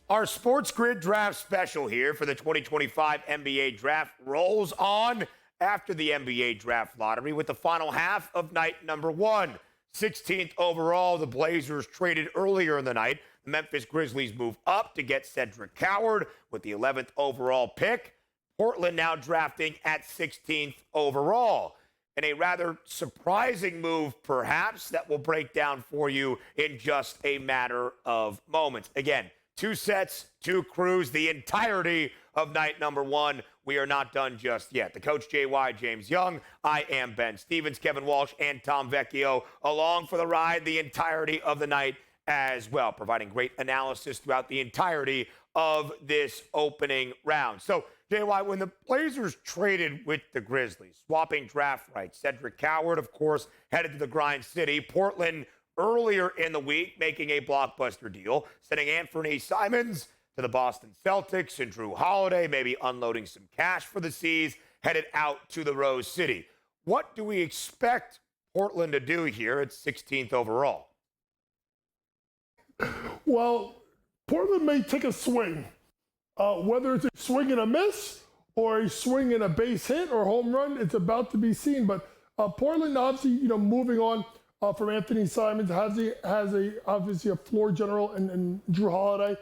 Our SportsGrid draft special here for the 2025 NBA draft rolls on after the NBA draft lottery with the final half of night number one. 16th overall, the Blazers traded earlier in the night. The Memphis Grizzlies move up to get Cedric Coward with the 11th overall pick. Portland now drafting at 16th overall. In a rather surprising move, perhaps, that will break down for you in just a matter of moments. Again, two sets, two crews, the entirety of night number one. We are not done just yet. The coach, JY, James Young. I am Ben Stevens, Kevin Walsh, and Tom Vecchio along for the ride the entirety of the night as well, providing great analysis throughout the entirety of this opening round. So, JY, when the Blazers traded with the Grizzlies, swapping draft rights, Cedric Coward, of course, headed to the Grind City. Portland earlier in the week making a blockbuster deal, sending Anthony Simons to the Boston Celtics and Drew Holiday, maybe unloading some cash for the C's, headed out to the Rose City. What do we expect Portland to do here at 16th overall? Well, Portland may take a swing. Whether it's a swing and a miss or a swing and a base hit or home run, it's about to be seen. But Portland, obviously, moving on from Anthony Simons, has obviously a floor general and Drew Holiday.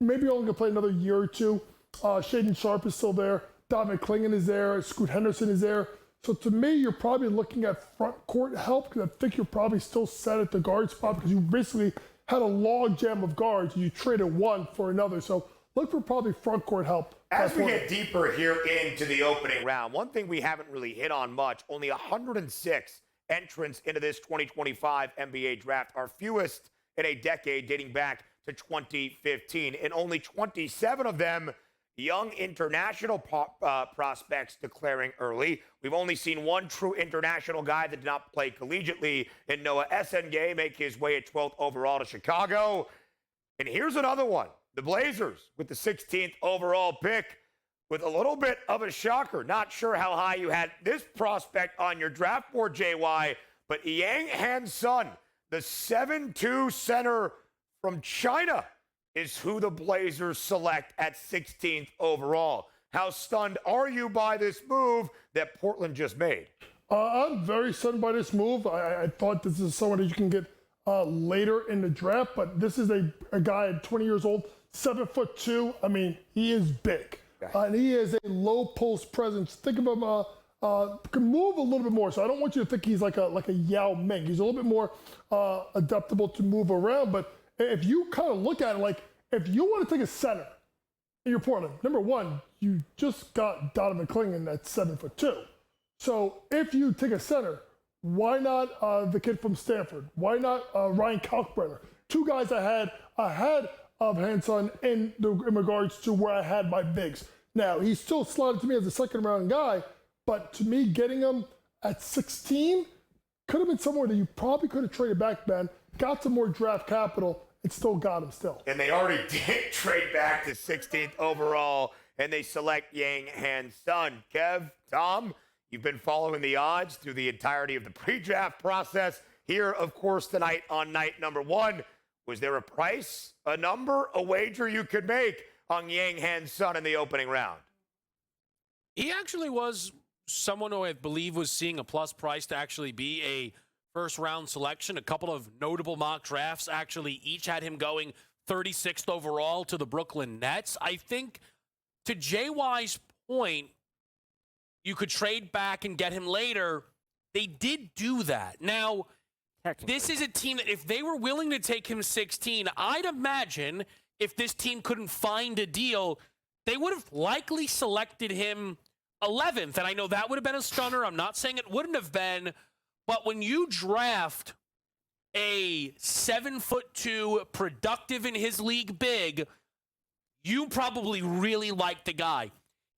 Maybe only gonna play another year or two. Shaden Sharp is still there. Dominic Klingon is there. Scoot Henderson is there. So to me, you're probably looking at front court help because I think you're probably still set at the guard spot because you basically had a log jam of guards. You traded one for another. So look for probably front court help. As we get deeper here into the opening round, one thing we haven't really hit on much, only 106 entrants into this 2025 NBA draft, our fewest in a decade dating back to 2015, and only 27 of them young international prospects declaring early. We've only seen one true international guy that did not play collegiately in Noah Essengay make his way at 12th overall to Chicago. And here's another one. The Blazers with the 16th overall pick with a little bit of a shocker. Not sure how high you had this prospect on your draft board, JY, but Yang Han Sun, the 7'2" center from China, is who the Blazers select at 16th overall. How stunned are you by this move that Portland just made? I'm very stunned by this move. I thought this is someone that you can get later in the draft, but this is a guy at 20 years old, 7'2". I mean, he is big. And he has a low post presence. Think of him, can move a little bit more. So I don't want you to think he's like a Yao Ming. He's a little bit more adaptable to move around. But if you kind of look at it, like if you want to take a center in your Portland, number one, you just got Donovan Klingon at 7'2". So if you take a center, why not the kid from Stanford? Why not Ryan Kalkbrenner? Two guys I had ahead of Hanson in regards to where I had my bigs. Now, he's still slotted to me as a second-round guy, but to me, getting him at 16 could have been somewhere that you probably could have traded back, Ben, got some more draft capital, and still got him still. And they already did trade back to 16th overall, and they select Yang Han Sun. Kev, Tom, you've been following the odds through the entirety of the pre-draft process. Here, of course, tonight on night number one, was there a price, a number, a wager you could make on Yang Han Sun in the opening round? He actually was someone who I believe was seeing a plus price to actually be a first-round selection. A couple of notable mock drafts actually each had him going 36th overall to the Brooklyn Nets. I think, to JY's point, you could trade back and get him later. They did do that. Now, this is a team that if they were willing to take him 16, I'd imagine if this team couldn't find a deal, they would have likely selected him 11th. And I know that would have been a stunner. I'm not saying it wouldn't have been. But when you draft a 7'2", productive in his league big, you probably really like the guy.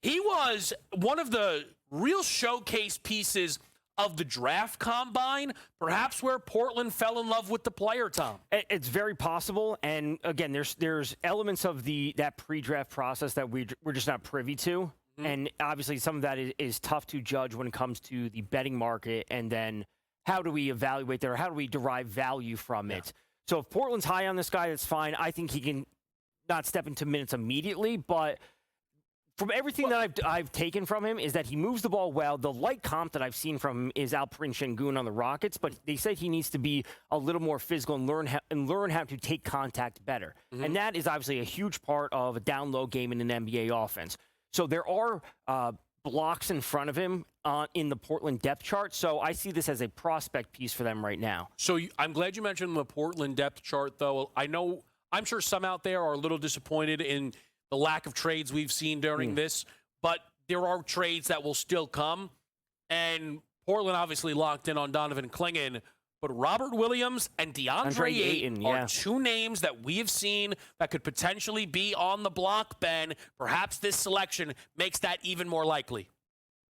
He was one of the real showcase pieces of the draft combine, perhaps where Portland fell in love with the player, Tom. It's very possible, and again, there's elements of that pre-draft process that we're just not privy to, and obviously some of that is tough to judge when it comes to the betting market, and then how do we evaluate that, or how do we derive value from it? So if Portland's high on this guy, that's fine. I think he can not step into minutes immediately, but from everything that I've taken from him is that he moves the ball well. The light comp that I've seen from him is Alperen Şengün on the Rockets, but they said he needs to be a little more physical and learn how to take contact better. And that is obviously a huge part of a down-low game in an NBA offense. So there are blocks in front of him in the Portland depth chart, so I see this as a prospect piece for them right now. So I'm glad you mentioned the Portland depth chart, though. I'm sure some out there are a little disappointed in the lack of trades we've seen during this, but there are trades that will still come. And Portland obviously locked in on Donovan Clingan, but Robert Williams and DeAndre Ayton are two names that we have seen that could potentially be on the block, Ben. Perhaps this selection makes that even more likely.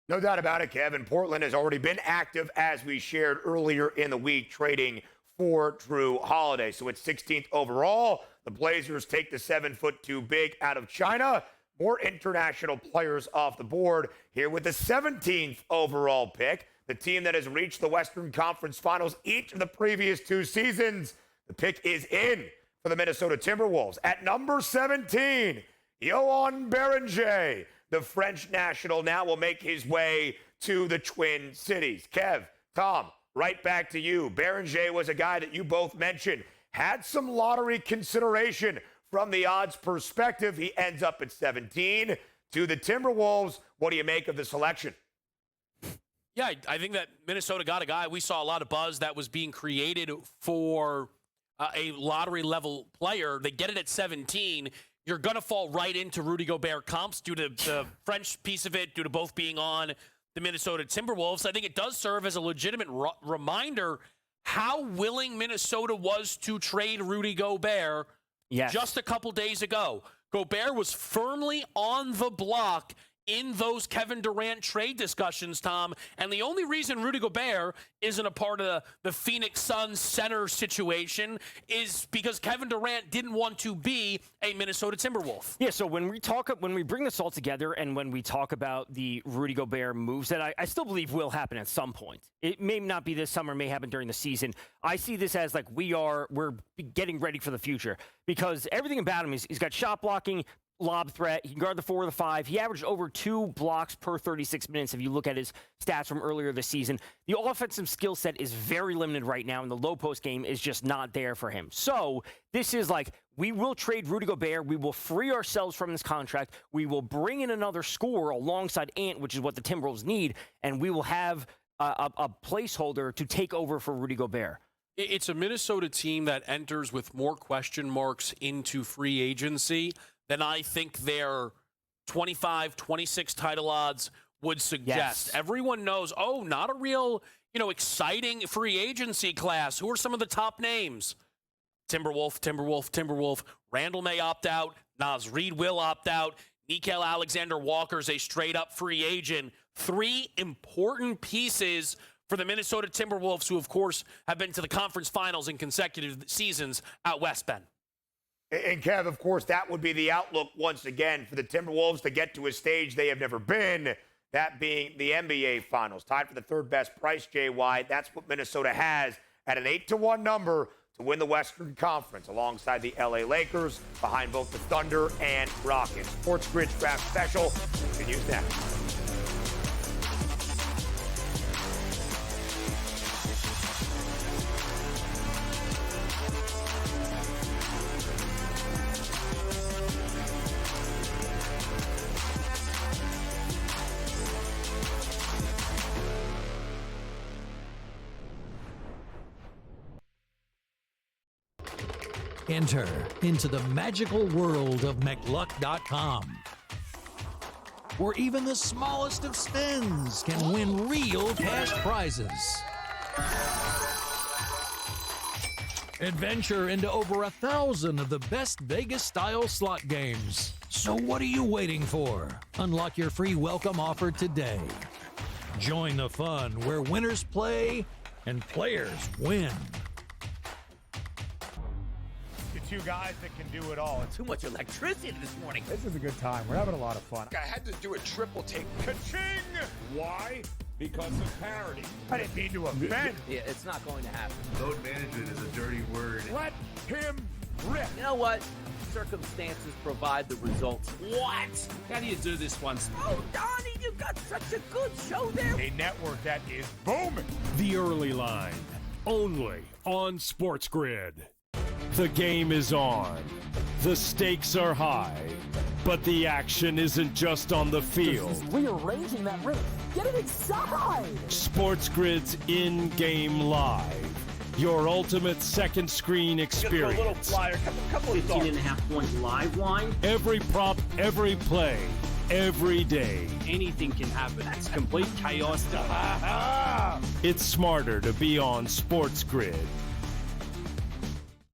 No doubt about it, Kevin. Portland has already been active, as we shared earlier in the week, trading for Drew Holiday. So it's 16th overall. The Blazers take the 7'2" big out of China. More international players off the board here with the 17th overall pick. The team that has reached the Western Conference Finals each of the previous 2 seasons. The pick is in for the Minnesota Timberwolves. At number 17, Yohan Berenger. The French national now will make his way to the Twin Cities. Kev, Tom, right back to you. Berenger was a guy that you both mentioned. Had some lottery consideration from the odds perspective. He ends up at 17 to the Timberwolves. What do you make of the selection? Yeah, I think that Minnesota got a guy. We saw a lot of buzz that was being created for a lottery-level player. They get it at 17. You're going to fall right into Rudy Gobert comps due to the French piece of it, due to both being on the Minnesota Timberwolves. I think it does serve as a legitimate reminder how willing Minnesota was to trade Rudy Gobert just a couple days ago. Gobert was firmly on the block in those Kevin Durant trade discussions, Tom. And the only reason Rudy Gobert isn't a part of the Phoenix Suns center situation is because Kevin Durant didn't want to be a Minnesota Timberwolf. Yeah, so when we bring this all together and when we talk about the Rudy Gobert moves that I still believe will happen at some point. It may not be this summer, may happen during the season. I see this as like we're getting ready for the future because everything about him is he's got shot blocking, lob threat. He can guard the 4 or the 5. He averaged over 2 blocks per 36 minutes if you look at his stats from earlier this season. The offensive skill set is very limited right now, and the low post game is just not there for him. So this is like, we will trade Rudy Gobert. We will free ourselves from this contract. We will bring in another scorer alongside Ant, which is what the Timberwolves need, and we will have a placeholder to take over for Rudy Gobert. It's a Minnesota team that enters with more question marks into free agency than I think their 25, 26 title odds would suggest. Yes. Everyone knows, not a real, exciting free agency class. Who are some of the top names? Timberwolf. Randall may opt out. Naz Reid will opt out. Nickeil Alexander-Walker's a straight-up free agent. 3 important pieces for the Minnesota Timberwolves, who, of course, have been to the conference finals in consecutive seasons out west, Ben. And, Kev, of course, that would be the outlook once again for the Timberwolves to get to a stage they have never been, that being the NBA Finals. Tied for the third best price, JY. That's what Minnesota has at an 8-1 number to win the Western Conference alongside the LA Lakers, behind both the Thunder and Rockets. SportsGrid Draft Special continues next. Enter into the magical world of McLuck.com, where even the smallest of spins can win real cash prizes. Adventure into over 1,000 of the best Vegas-style slot games. So what are you waiting for? Unlock your free welcome offer today. Join the fun where winners play and players win. Two guys that can do it all. Too much electricity this morning. This is a good time. We're having a lot of fun. I had to do a triple take. Ka-ching! Why? Because of parity. I didn't mean to offend. Yeah, it's not going to happen. Load management is a dirty word. Let him rip. You know what? circumstances provide the results. What? How do you do this one? Oh, Donnie, you got such a good show there. A network that is booming. The Early Line, only on SportsGrid. The game is on. The stakes are high. But the action isn't just on the field. Rearranging that ring. Get it inside! SportsGrid's in-game live. Your ultimate second screen experience. Just a little flyer, couple of 15.5-point live line. Every prop, every play, every day. Anything can happen. That's complete chaos. It's smarter to be on SportsGrid.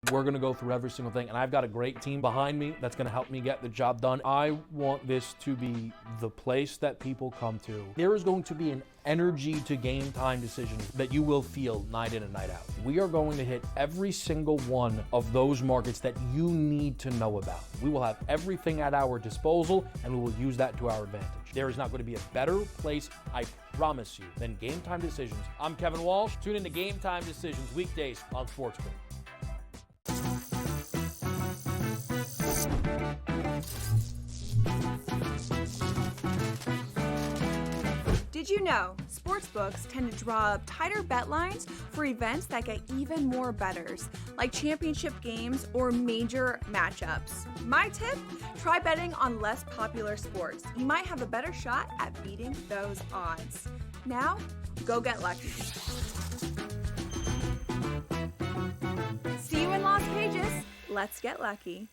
We're going to go through every single thing, and I've got a great team behind me that's going to help me get the job done. I want this to be the place that people come to. There is going to be an energy to game time decisions that you will feel night in and night out. We are going to hit every single one of those markets that you need to know about. We will have everything at our disposal, and we will use that to our advantage. There is not going to be a better place, I promise you, than Game Time Decisions. I'm Kevin Walsh. Tune in to Game Time Decisions weekdays on SportsGrid. Did you know sportsbooks tend to draw up tighter bet lines for events that get even more bettors, like championship games or major matchups? My tip? Try betting on less popular sports. You might have a better shot at beating those odds. Now, go get lucky. See you in Las Vegas. Let's get lucky.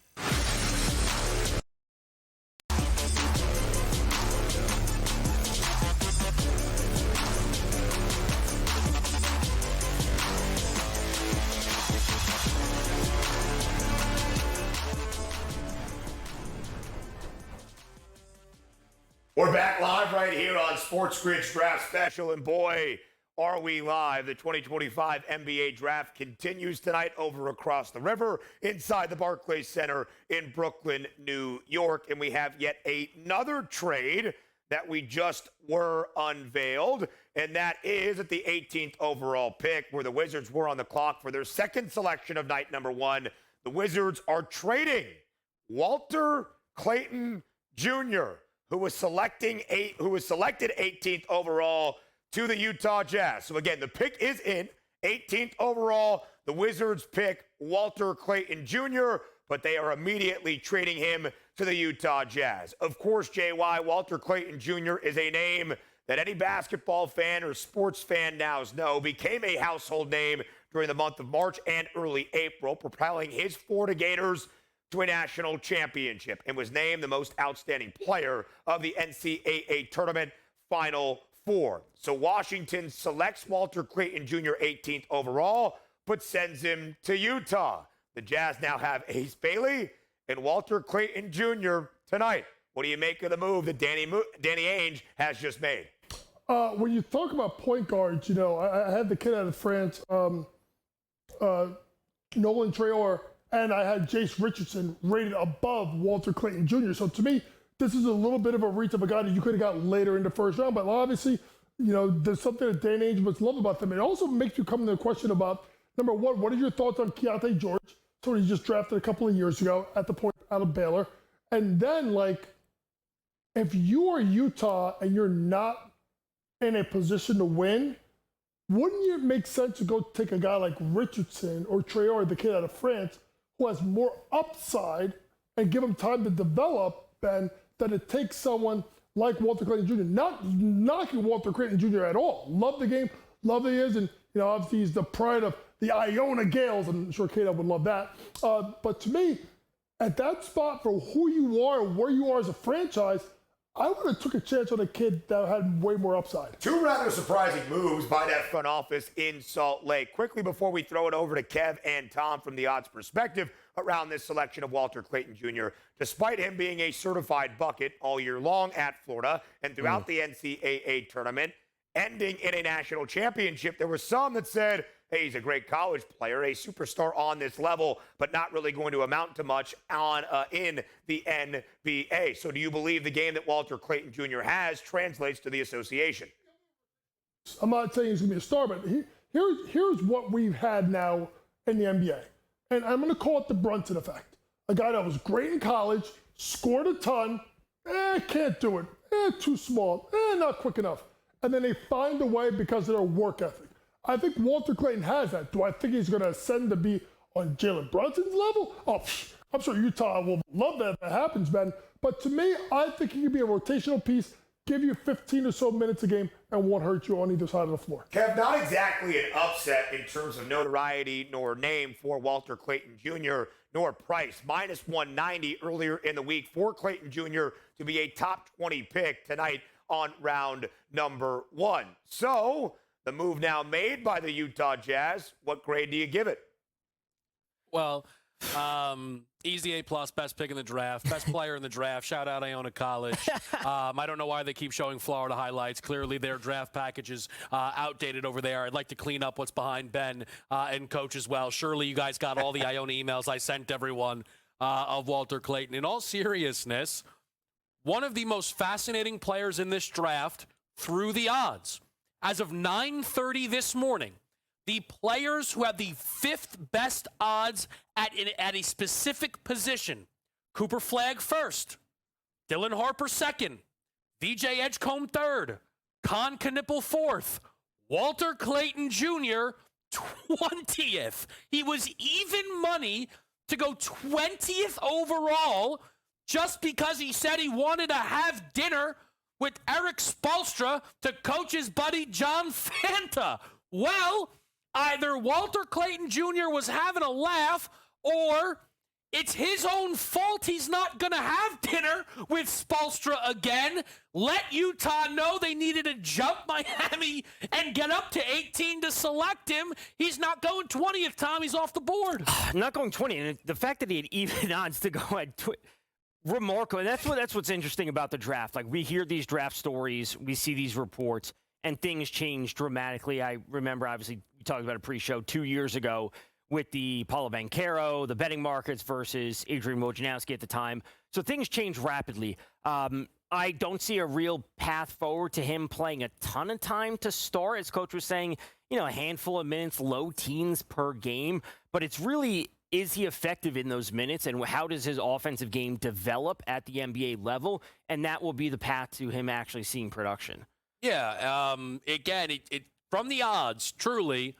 We're back live right here on SportsGrid's Draft Special, and boy, are we live. The 2025 NBA Draft continues tonight over across the river inside the Barclays Center in Brooklyn, New York, and we have yet another trade that we just were unveiled, and that is at the 18th overall pick, where the Wizards were on the clock for their second selection of night number one. The Wizards are trading Walter Clayton Jr., who was selected 18th overall, to the Utah Jazz. So again, the pick is in, 18th overall. The Wizards pick Walter Clayton Jr., but they are immediately trading him to the Utah Jazz. Of course, JY, Walter Clayton Jr. is a name that any basketball fan or sports fan now knows, became a household name during the month of March and early April, propelling his Florida Gators to a national championship, and was named the most outstanding player of the NCAA tournament Final Four. So Washington selects Walter Clayton Jr. 18th overall, but sends him to Utah. The Jazz now have Ace Bailey and Walter Clayton Jr. tonight. What do you make of the move that Danny Ainge has just made? When you talk about point guards, you know, I had the kid out of France, Nolan Traore, and I had Jace Richardson rated above Walter Clayton Jr. So to me, this is a little bit of a reach of a guy that you could have got later in the first round. But obviously, you know, there's something that Dan Ainge must love about them. It also makes you come to the question about, number one, what are your thoughts on Keontae George? So he just drafted a couple of years ago at the point out of Baylor. And then, like, if you are Utah and you're not in a position to win, wouldn't it make sense to go take a guy like Richardson or Traore, the kid out of France, who has more upside, and give him time to develop, Ben, than it takes someone like Walter Clayton Jr. Not knocking Walter Clayton Jr. at all. Love the game, love that he is, and you know, obviously he's the pride of the Iona Gales. I'm sure Kato would love that. But to me, at that spot for who you are and where you are as a franchise, I would have took a chance on a kid that had way more upside. Two rather surprising moves by that front office in Salt Lake. Quickly before we throw it over to Kev and Tom from the odds perspective around this selection of Walter Clayton Jr., despite him being a certified bucket all year long at Florida and throughout the NCAA tournament, ending in a national championship, there were some that said, hey, he's a great college player, a superstar on this level, but not really going to amount to much in the NBA. So do you believe the game that Walter Clayton Jr. has translates to the association? I'm not saying he's going to be a star, but here's what we've had now in the NBA. And I'm going to call it the Brunson effect. a guy that was great in college, scored a ton, can't do it, too small, not quick enough. And then they find a way because of their work ethic. I think Walter Clayton has that. Do I think he's going to ascend to be on Jalen Brunson's level? Oh, I'm sure Utah will love that if that happens, Ben. But to me, I think he can be a rotational piece, give you 15 or so minutes a game, and won't hurt you on either side of the floor. Kev, not exactly an upset in terms of notoriety nor name for Walter Clayton Jr., nor price. Minus 190 earlier in the week for Clayton Jr. to be a top 20 pick tonight on round number 1. So, the move now made by the Utah Jazz, what grade do you give it? Well, easy A+, best pick in the draft, best player in the draft. Shout out Iona College. I don't know why they keep showing Florida highlights. Clearly, their draft package is outdated over there. I'd like to clean up what's behind Ben and Coach as well. Surely you guys got all the Iona emails I sent everyone of Walter Clayton. In all seriousness, one of the most fascinating players in this draft through the odds. As of 9:30 this morning, the players who have the 5th best odds at a specific position: Cooper Flagg first, Dylan Harper second, VJ Edgecombe third, Con Knipple fourth, Walter Clayton Jr. 20th. He was even money to go 20th overall just because he said he wanted to have dinner with Eric Spoelstra to coach his buddy John Fanta. Well, either Walter Clayton Jr. was having a laugh, or it's his own fault he's not going to have dinner with Spoelstra again. Let Utah know they needed to jump Miami and get up to 18 to select him. He's not going 20th, Tom. He's off the board. Not going 20. And the fact that he had even odds to go at remarkable. And that's what's interesting about the draft. Like, we hear these draft stories, we see these reports, and things change dramatically. I remember, obviously, we talked about a pre-show 2 years ago with the Paulo Banchero, the betting markets versus Adrian Wojnarowski at the time. So things change rapidly. I don't see a real path forward to him playing a ton of time to start. As Coach was saying, a handful of minutes, low teens per game. But it's really, is he effective in those minutes, and how does his offensive game develop at the NBA level? And that will be the path to him actually seeing production. Yeah, again, from the odds, truly,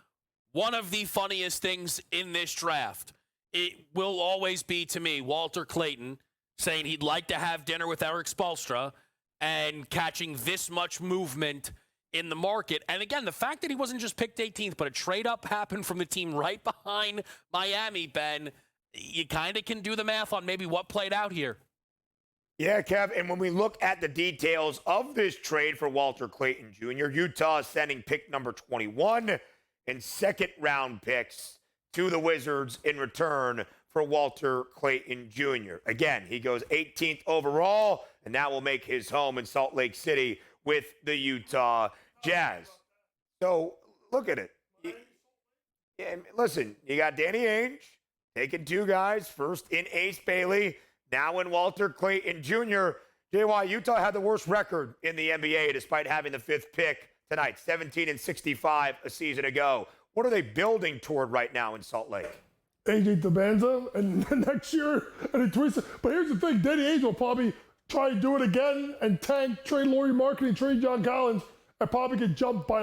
one of the funniest things in this draft. It will always be, to me, Walter Clayton saying he'd like to have dinner with Eric Spoelstra and catching this much movement in the market. And again, the fact that he wasn't just picked 18th, but a trade-up happened from the team right behind Miami, Ben, you kind of can do the math on maybe what played out here. Yeah, Kev, and when we look at the details of this trade for Walter Clayton Jr., Utah is sending pick number 21 and second-round picks to the Wizards in return for Walter Clayton Jr. Again, he goes 18th overall, and now will make his home in Salt Lake City with the Utah Jazz. So, look at it. Listen, you got Danny Ainge taking 2 guys, first in Ace Bailey, now in Walter Clayton Jr. JY, Utah had the worst record in the NBA despite having the 5th pick tonight, 17-65 a season ago. What are they building toward right now in Salt Lake? AJ Debanza, and next year, and he tweets it. But here's the thing, Danny Ainge will probably try to do it again and tank, trade Lauri Markkanen, trade John Collins, and probably get jumped by,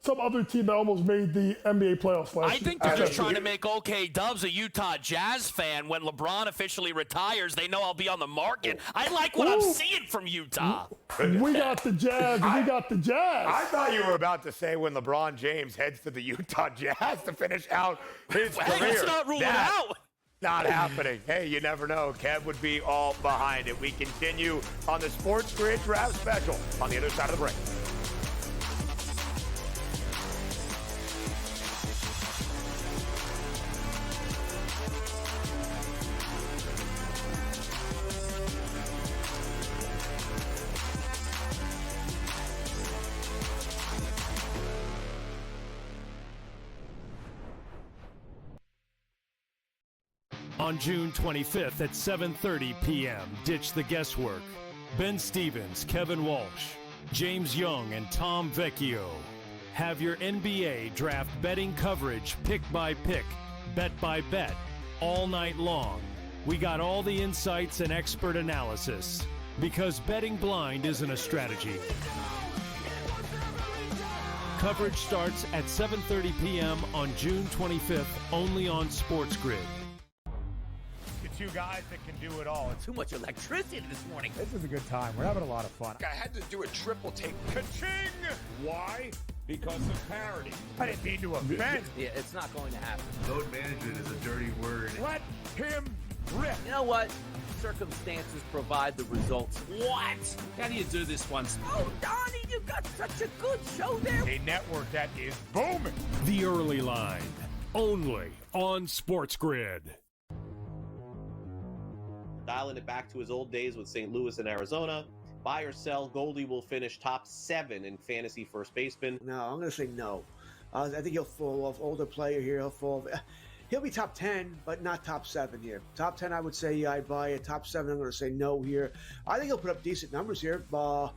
some other team that almost made the NBA playoffs last year. I think they're just trying to make OK Dubs a Utah Jazz fan. When LeBron officially retires, they know I'll be on the market. I like what I'm seeing from Utah. We got the Jazz. We got the Jazz. I thought you were about to say when LeBron James heads to the Utah Jazz to finish out his career. Let's not rule it out. Not happening. Hey, you never know. Kev would be all behind it. We continue on the SportsGrid Draft Special on the other side of the break. On June 25th at 7:30 p.m., ditch the guesswork. Ben Stevens, Kevin Walsh, James Young, and Tom Vecchio have your NBA draft betting coverage pick by pick, bet by bet, all night long. We got all the insights and expert analysis because betting blind isn't a strategy. Coverage starts at 7:30 p.m. on June 25th, only on SportsGrid. The two guys that can do it all. Too much electricity this morning. This is a good time. We're having a lot of fun. I had to do a triple take. Ka-ching! Why? Because of parity. I didn't mean to offend. Yeah, it's not going to happen. Load management is a dirty word. Let him rip. You know what? Circumstances provide the results. What? How do you do this one? Oh, Donnie, you got such a good show there. A network that is booming. The Early Line, only on SportsGrid. Dialing it back to his old days with St. Louis and Arizona. Buy or sell, Goldie will finish top 7 in fantasy first baseman. No, I'm going to say no. I think he'll fall off. Older player here, he'll be top 10, but not top 7 here. Top 10, I would say, yeah, I'd buy it. Top 7, I'm going to say no here. I think he'll put up decent numbers here. Not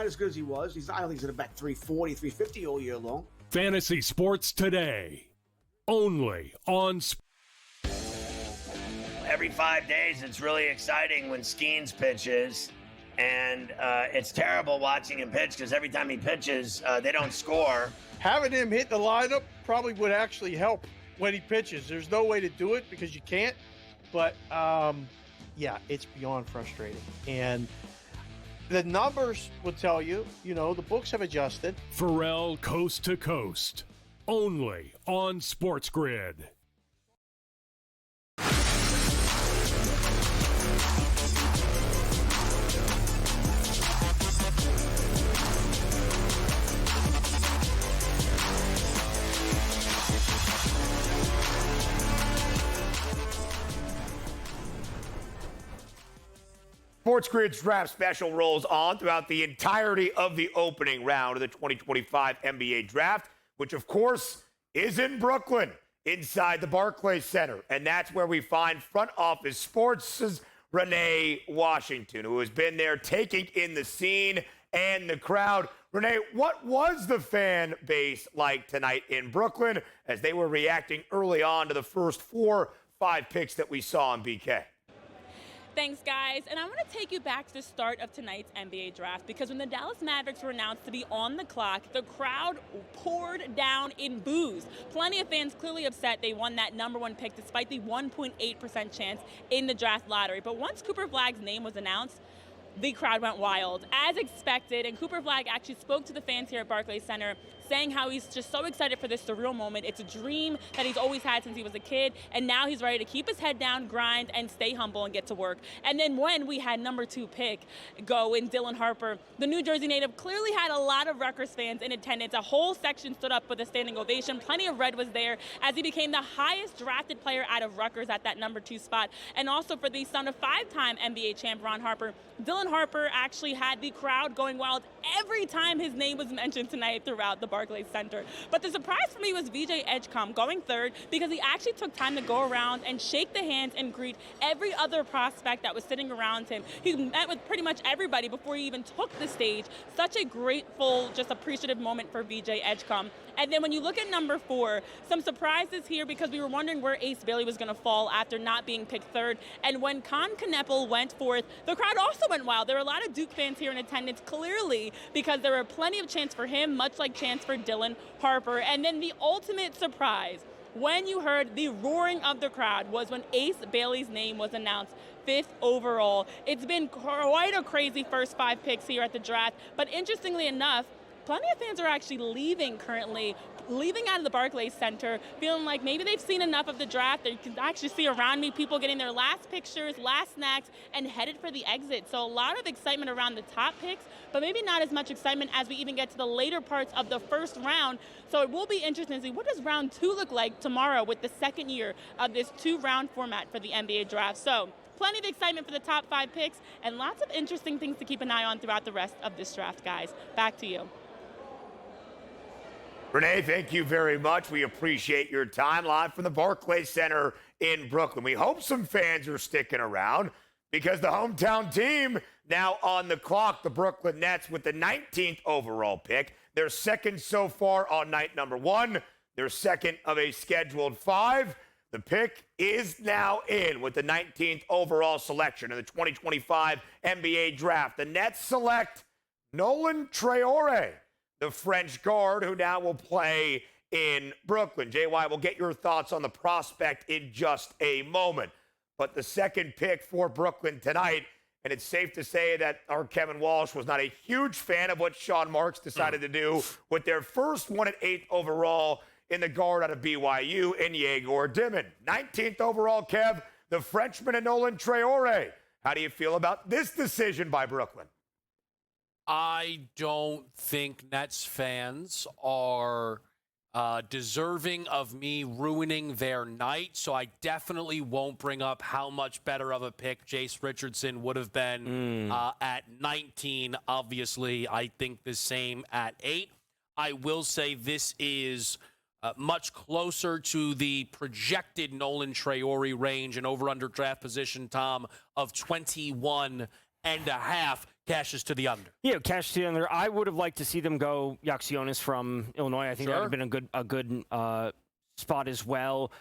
as good as he was. I don't think he's going to bat 340, 350 all year long. Fantasy Sports Today, only on Every 5 days, it's really exciting when Skeens pitches. And it's terrible watching him pitch because every time he pitches, they don't score. Having him hit the lineup probably would actually help when he pitches. There's no way to do it because you can't. But, yeah, it's beyond frustrating. And the numbers will tell you, the books have adjusted. Pharrell Coast to Coast, only on SportsGrid. SportsGrid's draft special rolls on throughout the entirety of the opening round of the 2025 NBA Draft, which, of course, is in Brooklyn, inside the Barclays Center. And that's where we find front office sports' Renee Washington, who has been there taking in the scene and the crowd. Renee, what was the fan base like tonight in Brooklyn as they were reacting early on to the first 4-5 picks that we saw in BK? Thanks, guys. And I want to take you back to the start of tonight's NBA draft because when the Dallas Mavericks were announced to be on the clock, the crowd poured down in boos. Plenty of fans clearly upset they won that #1 pick despite the 1.8% chance in the draft lottery. But once Cooper Flagg's name was announced, the crowd went wild, as expected, and Cooper Flagg actually spoke to the fans here at Barclays Center, saying how he's just so excited for this surreal moment. It's a dream that he's always had since he was a kid, and now he's ready to keep his head down, grind, and stay humble and get to work. And then when we had #2 pick go in Dylan Harper, the New Jersey native clearly had a lot of Rutgers fans in attendance. A whole section stood up with a standing ovation. Plenty of red was there as he became the highest drafted player out of Rutgers at that #2 spot. And also for the son of 5-time NBA champ Ron Harper, Dylan Harper actually had the crowd going wild every time his name was mentioned tonight throughout the Barclays Center. But the surprise for me was VJ Edgecombe going third because he actually took time to go around and shake the hands and greet every other prospect that was sitting around him. He met with pretty much everybody before he even took the stage. Such a grateful, just appreciative moment for VJ Edgecombe. And then when you look at #4, some surprises here because we were wondering where Ace Bailey was going to fall after not being picked third. And when Con Kneppel went fourth, the crowd also went wild. There were a lot of Duke fans here in attendance, clearly, because there were plenty of chants for him, much like chants for Dylan Harper. And then the ultimate surprise, when you heard the roaring of the crowd, was when Ace Bailey's name was announced 5th overall. It's been quite a crazy first 5 picks here at the draft. But interestingly enough, plenty of fans are actually leaving out of the Barclays Center, feeling like maybe they've seen enough of the draft. You can actually see around me people getting their last pictures, last snacks, and headed for the exit. So a lot of excitement around the top picks, but maybe not as much excitement as we even get to the later parts of the first round. So it will be interesting to see what does round 2 look like tomorrow with the second year of this 2-round format for the NBA draft. So plenty of excitement for the top 5 picks and lots of interesting things to keep an eye on throughout the rest of this draft, guys. Back to you. Renee, thank you very much. We appreciate your time live from the Barclays Center in Brooklyn. We hope some fans are sticking around because the hometown team now on the clock, the Brooklyn Nets, with the 19th overall pick. They're second so far on night #1. They're second of a scheduled 5. The pick is now in with the 19th overall selection in the 2025 NBA Draft. The Nets select Nolan Traore, the French guard who now will play in Brooklyn. JY, we'll get your thoughts on the prospect in just a moment. But the second pick for Brooklyn tonight, and it's safe to say that our Kevin Walsh was not a huge fan of what Sean Marks decided to do with their first one at 8th overall in the guard out of BYU, Inyegor Dimon. 19th overall, Kev, the Frenchman and Nolan Traore. How do you feel about this decision by Brooklyn? I don't think Nets fans are deserving of me ruining their night, so I definitely won't bring up how much better of a pick Jace Richardson would have been at 19. Obviously, I think the same at 8. I will say this is much closer to the projected Nolan Traore range and over-under draft position, Tom, of 21.5. Cashes to the under. Yeah, cash to the under. I would have liked to see them go Yaxionis from Illinois. I think that would have been a good spot as well.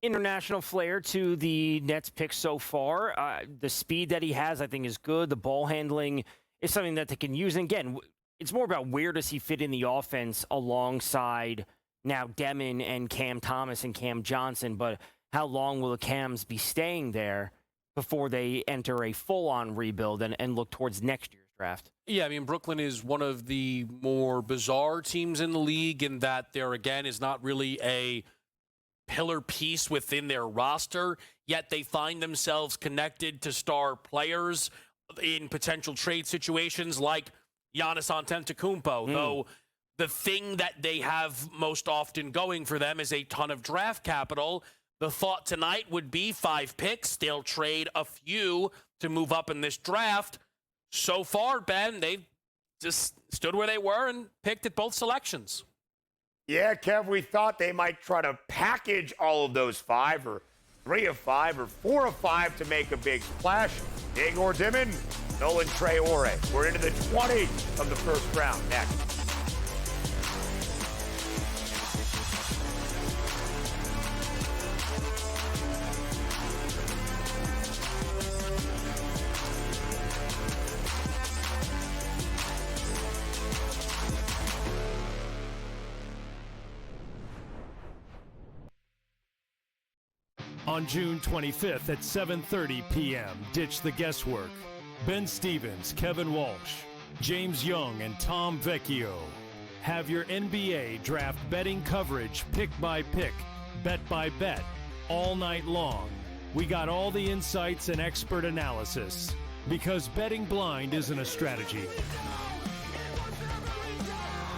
International flair to the Nets pick so far. The speed that he has, I think, is good. The ball handling is something that they can use. And again, it's more about where does he fit in the offense alongside now Demon and Cam Thomas and Cam Johnson. But how long will the Cams be staying there before they enter a full-on rebuild and look towards next year's draft? Yeah, I mean, Brooklyn is one of the more bizarre teams in the league in that there, again, is not really a pillar piece within their roster, yet they find themselves connected to star players in potential trade situations like Giannis Antetokounmpo, though the thing that they have most often going for them is a ton of draft capital. The thought tonight would be 5 picks. They'll trade a few to move up in this draft. So far, Ben, they've just stood where they were and picked at both selections. Yeah, Kev, we thought they might try to package all of those 5 or 3 of 5 or 4 of 5 to make a big splash. Inyegor Dimon, Nolan Traore. We're into the 20th of the first round next. On June 25th at 7:30 p.m., ditch the guesswork. Ben Stevens, Kevin Walsh, James Young, and Tom Vecchio have your NBA draft betting coverage pick by pick, bet by bet, all night long. We got all the insights and expert analysis because betting blind isn't a strategy.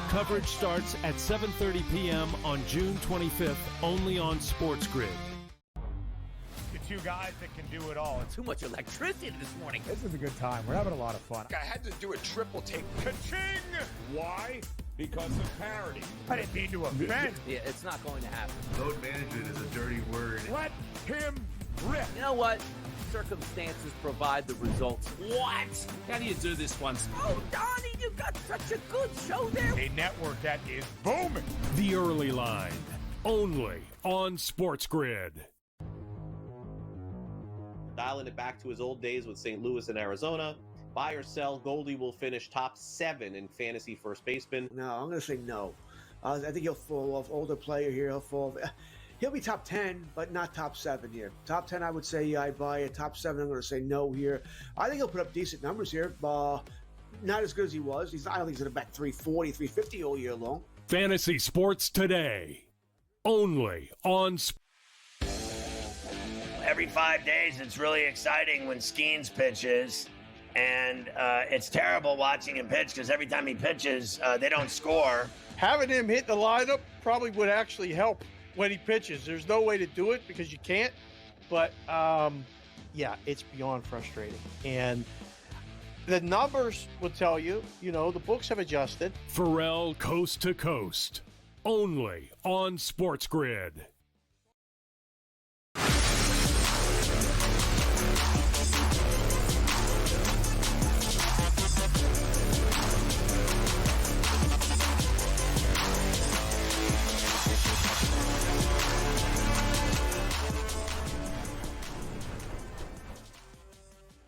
Coverage starts at 7:30 p.m. on June 25th, only on SportsGrid. Two guys that can do it all. Too much electricity this morning. This is a good time. We're having a lot of fun. I had to do a triple take. Ka-ching! Why? Because of parity. I didn't mean to offend. Yeah, it's not going to happen. Load management is a dirty word. Let him rip. You know what? Circumstances provide the results. What? How do you do this one? Oh, Donnie, you got such a good show there. A network that is booming. The Early Line, only on SportsGrid. Dialing it back to his old days with St. Louis and Arizona. Buy or sell, Goldie will finish top 7 in fantasy first baseman. No, I'm going to say no. I think he'll fall off. Older player here, he'll be top 10, but not top 7 here. Top 10, I would say I buy it. Top 7, I'm going to say no here. I think he'll put up decent numbers here. Not as good as he was. I don't think he's going to bat 340, 350 all year long. Fantasy Sports Today, only on Every 5 days, it's really exciting when Skeens pitches, and it's terrible watching him pitch because every time he pitches, they don't score. Having him hit the lineup probably would actually help when he pitches. There's no way to do it because you can't, but yeah, it's beyond frustrating. And the numbers will tell you, the books have adjusted. Pharrell Coast to Coast, only on SportsGrid.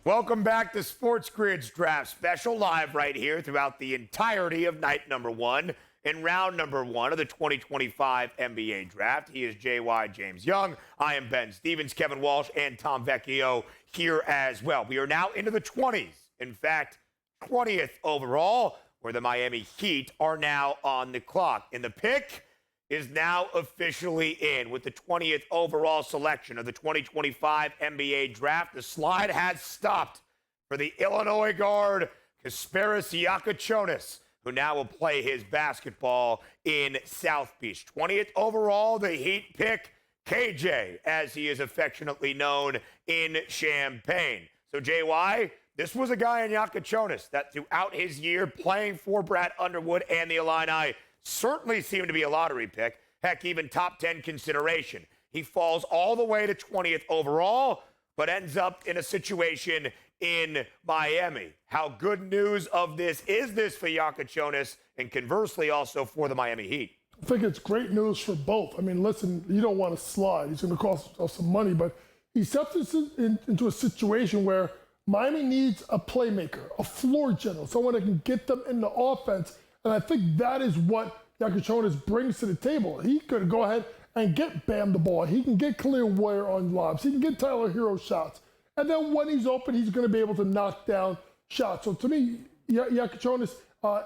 Welcome back to SportsGrid's Draft Special, live right here throughout the entirety of night number one in round number one of the 2025 NBA Draft. He is JY James Young. I am Ben Stevens, Kevin Walsh, and Tom Vecchio here as well. We are now into the 20s. In fact, 20th overall, where the Miami Heat are now on the clock. And the pick is now officially in with the 20th overall selection of the 2025 NBA Draft. The slide has stopped for the Illinois guard, Kasparas Giacochonis, who now will play his basketball in South Beach. 20th overall, the Heat pick KJ, as he is affectionately known in Champaign. So, JY, this was a guy in Giacochonis that throughout his year playing for Brad Underwood and the Illini certainly seemed to be a lottery pick. Heck, even top 10 consideration. He falls all the way to 20th overall, but ends up in a situation in Miami. How good news of this is this for Giacochonis, and conversely also for the Miami Heat? I think it's great news for both. I mean, listen, you don't want to slide. He's going to cost himself some money, but he steps into a situation where Miami needs a playmaker, a floor general, someone that can get them in the offense. And I think that is what Giacochonis brings to the table. He could go ahead and get Bam the ball. He can get Khalil Ware on lobs. He can get Tyler Hero shots. And then when he's open, he's going to be able to knock down shots. So to me, Giacochonis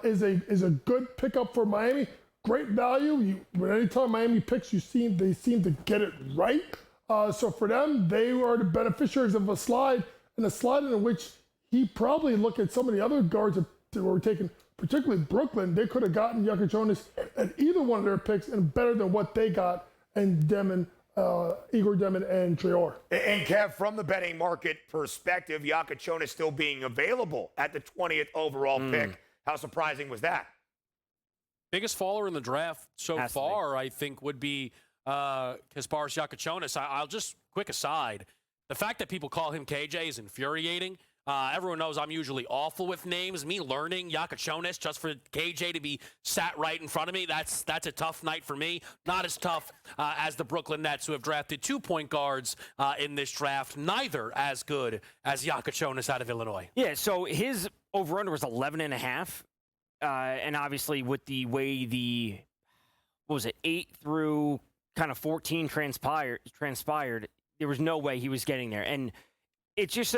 is a good pickup for Miami. Great value. Anytime Miami picks, they seem to get it right. So for them, they are the beneficiaries of a slide, and a slide in which he probably looked at some of the other guards that were taken, particularly Brooklyn. They could have gotten Giacochonis at either one of their picks and better than what they got in Demon, Igor Demon and Traore. And Kev, from the betting market perspective, Giacochonis still being available at the 20th overall pick. How surprising was that? Biggest faller in the draft so far, I think, would be Kasparas Giacochonis. I'll just, quick aside, the fact that people call him KJ is infuriating. Everyone knows I'm usually awful with names. Me learning Giacochonis just for KJ to be sat right in front of me, that's a tough night for me. Not as tough as the Brooklyn Nets, who have drafted 2 point guards in this draft, neither as good as Giacochonis out of Illinois. Yeah, so his over-under was 11.5. And obviously with the way 8 through kind of 14 transpired, there was no way he was getting there. And it just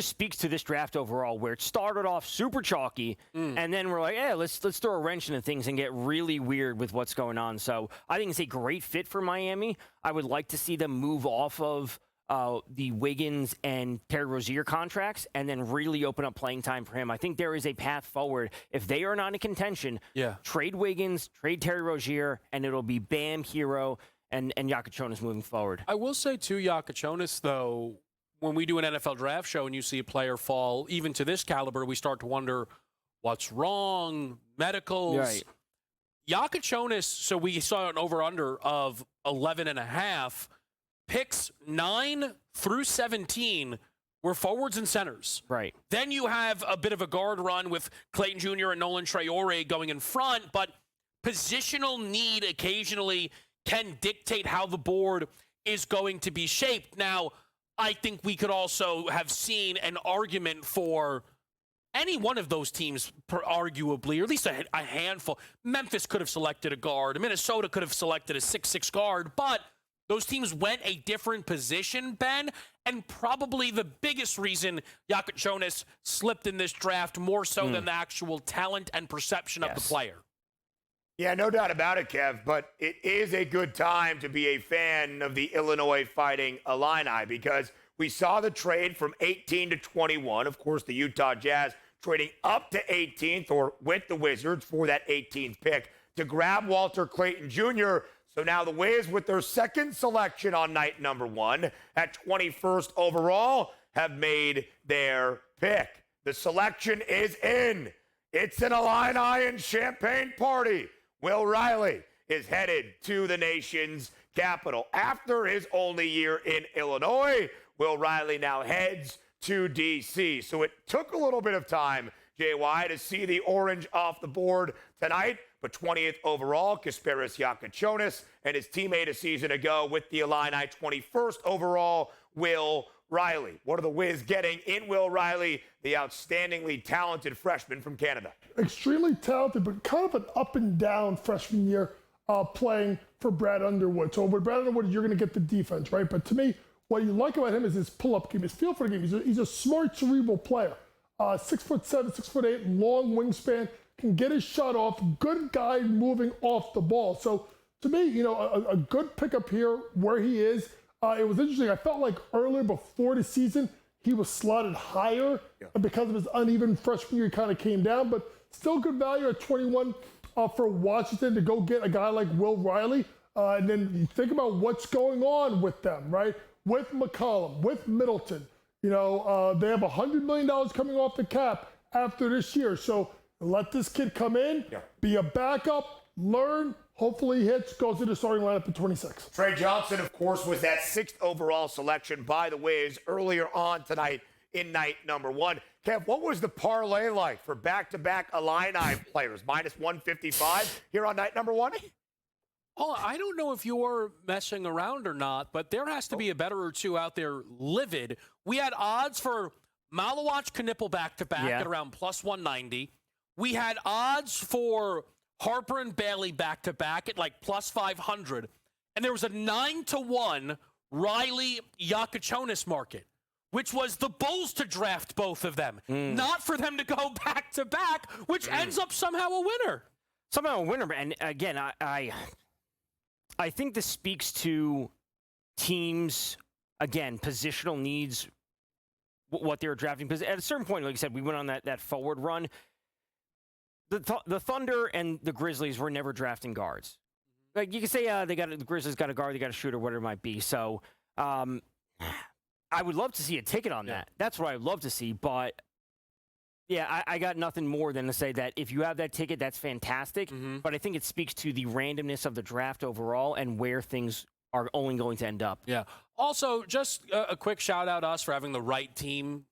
speaks to this draft overall, where it started off super chalky, and then we're like, yeah, let's throw a wrench into things and get really weird with what's going on. So I think it's a great fit for Miami. I would like to see them move off of the Wiggins and Terry Rozier contracts and then really open up playing time for him. I think there is a path forward. If they are not in contention, trade Wiggins, trade Terry Rozier, and it'll be Bam, Hero, and Giacochonis moving forward. I will say, too, Giacochonis, though, when we do an NFL draft show and you see a player fall, even to this caliber, we start to wonder what's wrong, medicals. Right. Giacochonis, so we saw an over-under of 11.5. Picks 9 through 17 were forwards and centers. Right. Then you have a bit of a guard run with Clayton Jr. and Nolan Traore going in front, but positional need occasionally can dictate how the board is going to be shaped. Now, I think we could also have seen an argument for any one of those teams, arguably, or at least a handful. Memphis could have selected a guard. Minnesota could have selected a 6'6" guard, but those teams went a different position, Ben, and probably the biggest reason Giacochonis slipped in this draft more so than the actual talent and perception of the player. Yeah, no doubt about it, Kev, but it is a good time to be a fan of the Illinois Fighting Illini because we saw the trade from 18 to 21. Of course, the Utah Jazz trading up to 18th or with the Wizards for that 18th pick to grab Walter Clayton Jr. So now the Wiz, with their second selection on night number one at 21st overall, have made their pick. The selection is in. It's an Illini and Champaign party. Will Riley is headed to the nation's capital. After his only year in Illinois, Will Riley now heads to D.C. So it took a little bit of time, JY, to see the orange off the board tonight. But 20th overall, Kasparas Giacochonis and his teammate a season ago with the Illini, 21st overall, Will Riley. What are the Wiz getting in Will Riley, the outstandingly talented freshman from Canada? Extremely talented, but kind of an up and down freshman year playing for Brad Underwood. So with Brad Underwood, you're going to get the defense, right? But to me, what you like about him is his pull-up game, his feel for the game. He's a smart, cerebral player. 6'7", 6'8", long wingspan, can get his shot off. Good guy moving off the ball. So to me, a good pickup here where he is. It was interesting. I felt like earlier before the season, he was slotted higher. And because of his uneven freshman year, he kind of came down. But still good value at 21 for Washington to go get a guy like Will Riley. And then you think about what's going on with them, right? With McCollum, with Middleton. They have $100 million coming off the cap after this year. So let this kid come in, be a backup, learn. Hopefully he hits, goes to the starting lineup at 26. Trey Johnson, of course, was that 6th overall selection by the Wiz earlier on tonight in night number 1. Kev, what was the parlay like for back-to-back Illini players? Minus 155 here on night number 1? Oh, I don't know if you're messing around or not, but there has to be a better or two out there livid. We had odds for Malawach Knipple back-to-back at around plus 190. We had odds for Harper and Bailey back-to-back at like plus 500. And there was a 9-1 Riley Yakachonis market, which was the Bulls to draft both of them, not for them to go back-to-back, which ends up somehow a winner. Somehow a winner. And again, I think this speaks to teams, again, positional needs, what they were drafting. Because at a certain point, like you said, we went on that forward run. The Thunder and the Grizzlies were never drafting guards. Like you can say, the Grizzlies got a guard, they got a shooter, whatever it might be. So I would love to see a ticket on that. That's what I'd love to see. But yeah, I got nothing more than to say that if you have that ticket, that's fantastic. But I think it speaks to the randomness of the draft overall and where things are only going to end up. Yeah. Also, just a quick shout out to us for having the right team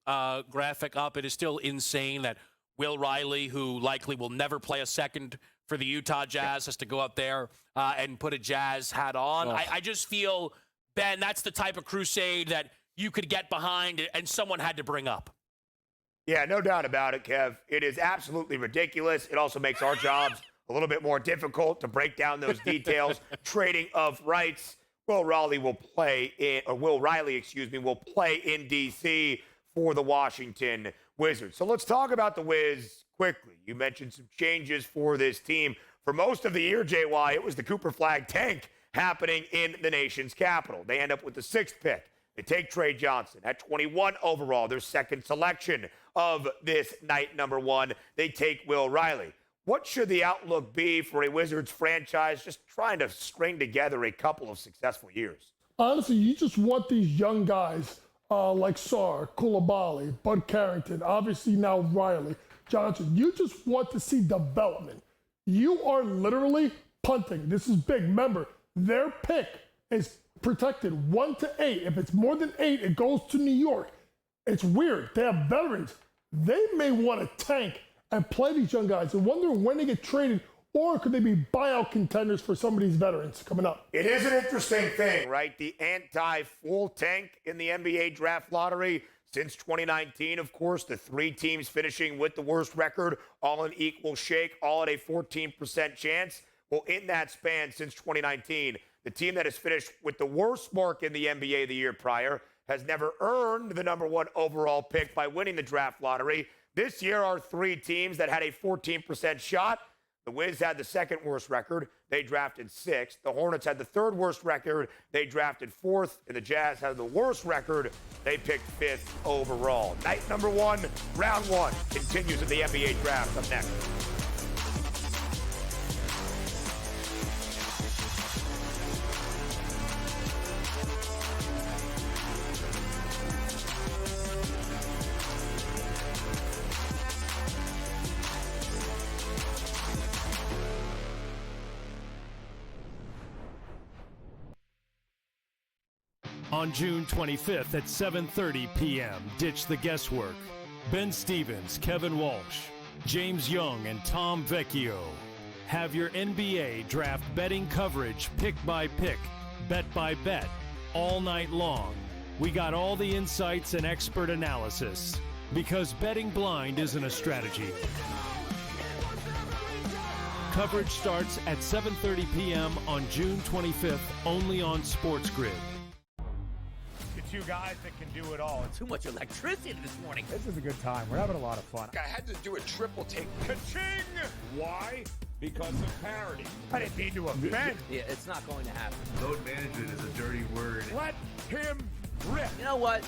graphic up. It is still insane that Will Riley, who likely will never play a second for the Utah Jazz, has to go up there and put a Jazz hat on. I just feel, Ben, that's the type of crusade that you could get behind and someone had to bring up. Yeah, no doubt about it, Kev. It is absolutely ridiculous. It also makes our jobs a little bit more difficult to break down those details. Trading of rights. Will Riley, will play in D.C. for the Washington Wizards. So let's talk about the Wiz quickly. You mentioned some changes for this team. For most of the year, JY, it was the Cooper Flag tank happening in the nation's capital. They end up with the 6th pick. They take Trey Johnson at 21 overall, their second selection of this night number 1. They take Will Riley. What should the outlook be for a Wizards franchise just trying to string together a couple of successful years? Honestly, you just want these young guys like Sarr, Coulibaly, Bud Carrington, obviously now Riley, Johnson. You just want to see development. You are literally punting. This is big. Remember, their pick is protected 1 to 8. If it's more than 8, it goes to New York. It's weird. They have veterans. They may want to tank and play these young guys and wonder when they get traded, or could they be buyout contenders for some of these veterans coming up? It is an interesting thing, right? The anti-full tank in the NBA draft lottery since 2019, of course, the 3 teams finishing with the worst record, all an equal shake, all at a 14% chance. Well, in that span since 2019, the team that has finished with the worst mark in the NBA the year prior has never earned the number 1 overall pick by winning the draft lottery. This year are 3 teams that had a 14% shot. The Wiz had the 2nd worst record. They drafted 6th. The Hornets had the 3rd worst record. They drafted 4th. And the Jazz had the worst record. They picked 5th overall. Night number 1, round 1 continues in the NBA draft. Up next. On June 25th at 7:30 p.m., ditch the guesswork. Ben Stevens, Kevin Walsh, James Young, and Tom Vecchio have your NBA draft betting coverage pick by pick, bet by bet, all night long. We got all the insights and expert analysis because betting blind isn't a strategy. Coverage starts at 7:30 p.m. on June 25th, only on SportsGrid. The two guys that can do it all. Too much electricity this morning. This is a good time. We're having a lot of fun. I had to do a triple take. Ka-ching! Why? Because of parity. I didn't mean to offend. Yeah, it's not going to happen. Load management is a dirty word. Let him rip. You know what?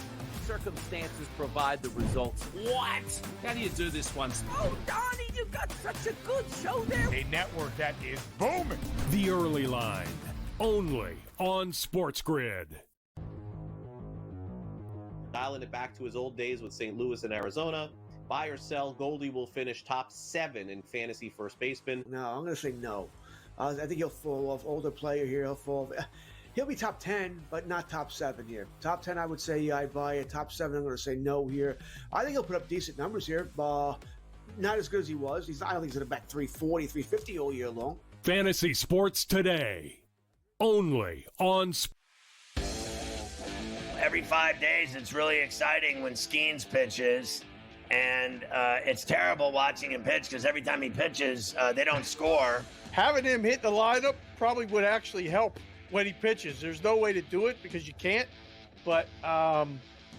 Circumstances provide the results. What? How do you do this one? Oh, Donnie, you got such a good show there. A network that is booming. The Early Line, only on SportsGrid. Dialing it back to his old days with St. Louis and Arizona. Buy or sell, Goldie will finish top 7 in fantasy first baseman. No, I'm going to say no. I think he'll fall off. Older player here, he'll fall off. He'll be top 10, but not top 7 here. Top 10, I would say I buy it. Top 7, I'm going to say no here. I think he'll put up decent numbers here. Not as good as he was. I don't think he's going to bat 340, 350 all year long. Fantasy Sports Today, only on Every 5 days, it's really exciting when Skeens pitches. And it's terrible watching him pitch because every time he pitches, they don't score. Having him hit the lineup probably would actually help when he pitches. There's no way to do it because you can't. But,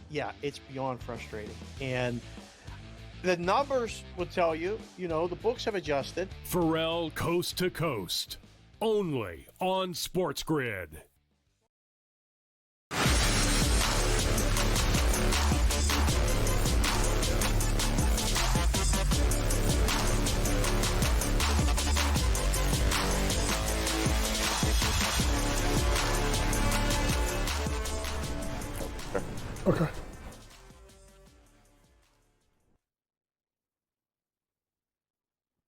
yeah, it's beyond frustrating. And the numbers will tell you, the books have adjusted. Pharrell Coast to Coast, only on SportsGrid. Okay.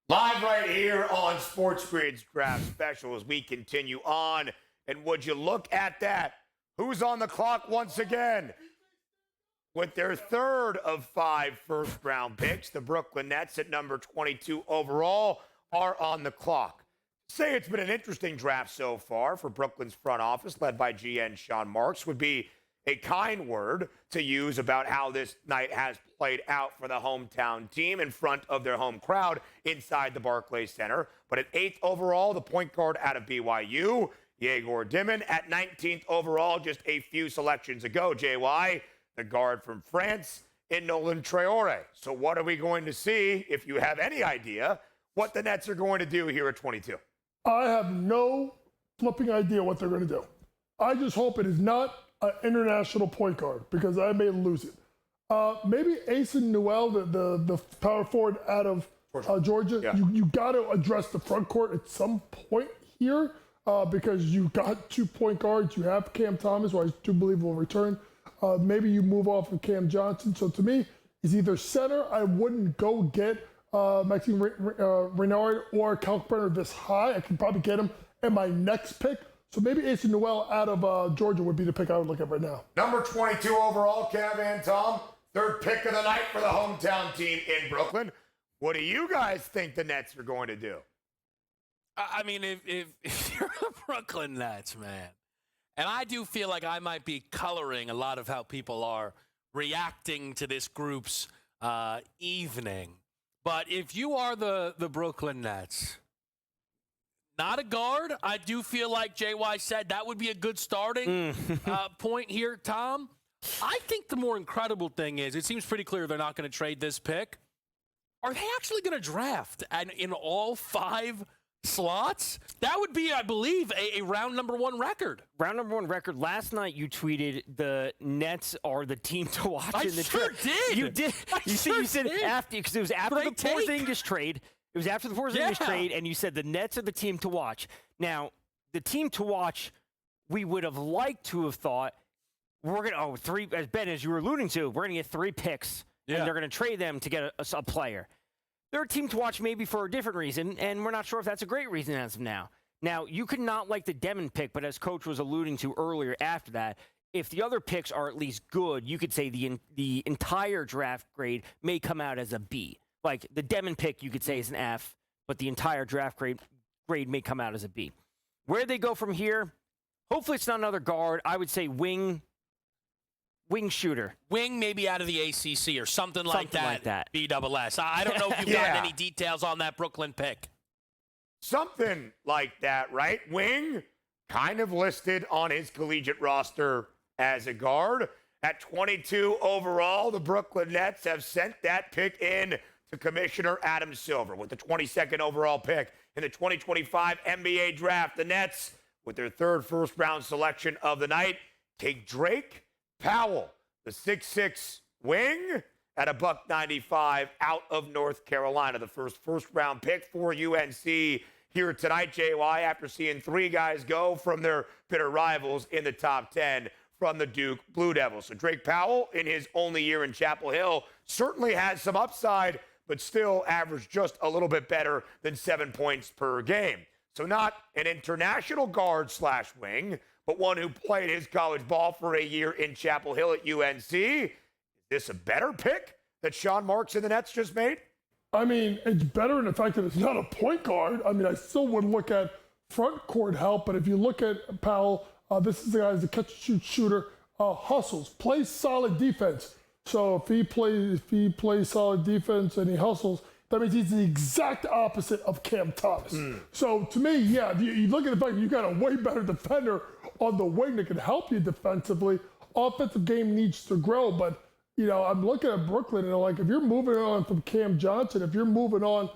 Live right here on SportsGrid's Draft Special as we continue on. And would you look at that? Who's on the clock once again? With their third of 5 first-round picks, the Brooklyn Nets at number 22 overall are on the clock. Say it's been an interesting draft so far for Brooklyn's front office, led by GM Sean Marks, would be a kind word to use about how this night has played out for the hometown team in front of their home crowd inside the Barclays Center. But at 8th overall, the point guard out of BYU, Yegor Dimon. At 19th overall, just a few selections ago, JY, the guard from France, in Nolan Traore. So what are we going to see, if you have any idea, what the Nets are going to do here at 22? I have no flipping idea what they're going to do. I just hope it is not an international point guard because I may lose it. Maybe Asen Newell, the power forward out of Georgia. Yeah. You got to address the front court at some point here because you got 2 point guards. You have Cam Thomas, who I do believe will return. Maybe you move off of Cam Johnson. So to me, it's either center. I wouldn't go get Maxime Renard or Kalkbrenner this high. I can probably get him at my next pick. So maybe Asen Newell out of Georgia would be the pick I would look at right now. Number 22 overall, Kev and Tom. Third pick of the night for the hometown team in Brooklyn. What do you guys think the Nets are going to do? I mean, if you're the Brooklyn Nets, man, and I do feel like I might be coloring a lot of how people are reacting to this group's evening. But if you are the Brooklyn Nets, not a guard, I do feel like JY said that would be a good starting point here, Tom. I think the more incredible thing is it seems pretty clear they're not going to trade this pick. Are they actually going to draft in all 5 slots? That would be, I believe, a round number 1 record. Round number 1 record. Last night you tweeted the Nets are the team to watch I in the sure draft. did. You did. You said after, because it was after the Porzingis trade. It was after the Porzingis trade, and you said the Nets are the team to watch. Now, the team to watch, we would have liked to have thought, we're going to, 3, as Ben, as you were alluding to, we're going to get 3 picks, and they're going to trade them to get a player. They're a team to watch maybe for a different reason, and we're not sure if that's a great reason as of now. Now, you could not like the Demon pick, but as Coach was alluding to earlier after that, if the other picks are at least good, you could say the entire draft grade may come out as a B. Like the Demon pick, you could say is an F, but the entire draft grade may come out as a B. Where they go from here, hopefully it's not another guard. I would say wing Wing shooter. Wing maybe out of the ACC or something like that. BSS. I don't know if you've gotten any details on that Brooklyn pick. Something like that, right? Wing, kind of listed on his collegiate roster as a guard. At 22 overall, the Brooklyn Nets have sent that pick in to Commissioner Adam Silver with the 22nd overall pick in the 2025 NBA Draft. The Nets, with their third first-round selection of the night, take Drake Powell, the 6'6" wing, at $1.95 out of North Carolina. The first-round pick for UNC here tonight, JY, after seeing three guys go from their bitter rivals in the top 10 from the Duke Blue Devils. So Drake Powell, in his only year in Chapel Hill, certainly has some upside, but still averaged just a little bit better than 7 points per game. So not an international guard/wing, but one who played his college ball for a year in Chapel Hill at UNC. Is this a better pick that Sean Marks and the Nets just made? I mean, it's better in the fact that it's not a point guard. I mean, I still would look at front court help, but if you look at Powell, this is the guy who's a catch-and-shoot shooter, hustles, plays solid defense. So if he plays solid defense and he hustles, that means he's the exact opposite of Cam Thomas. So to me, yeah, if you look at the fact that you got a way better defender on the wing that can help you defensively. Offensive game needs to grow, but I'm looking at Brooklyn and like if you're moving on from Cam Johnson, if you're moving on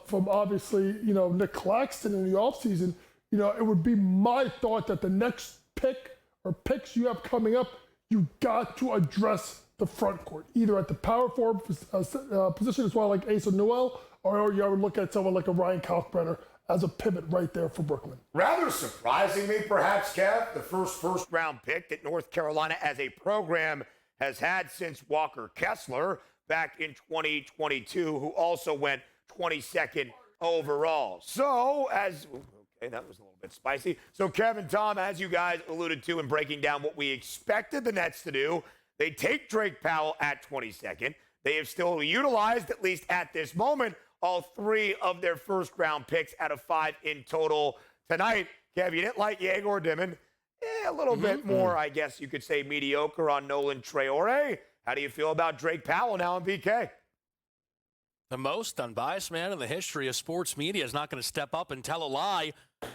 from obviously Nick Claxton in the offseason, it would be my thought that the next pick or picks you have coming up, you got to address the front court, either at the power forward position as well, like Asa Newell, or you would look at someone like a Ryan Kalkbrenner as a pivot right there for Brooklyn. Rather surprisingly, perhaps, Kev, the first-round pick that North Carolina as a program has had since Walker Kessler back in 2022, who also went 22nd overall. So, okay, that was a little bit spicy. So, Kevin, Tom, as you guys alluded to in breaking down what we expected the Nets to do, they take Drake Powell at 22nd. They have still utilized, at least at this moment, all three of their first-round picks out of 5 in total tonight. Kev, you didn't like Yegor Dimon. A little bit more, I guess you could say, mediocre on Nolan Traore. How do you feel about Drake Powell now in BK? The most unbiased man in the history of sports media is not going to step up and tell a lie.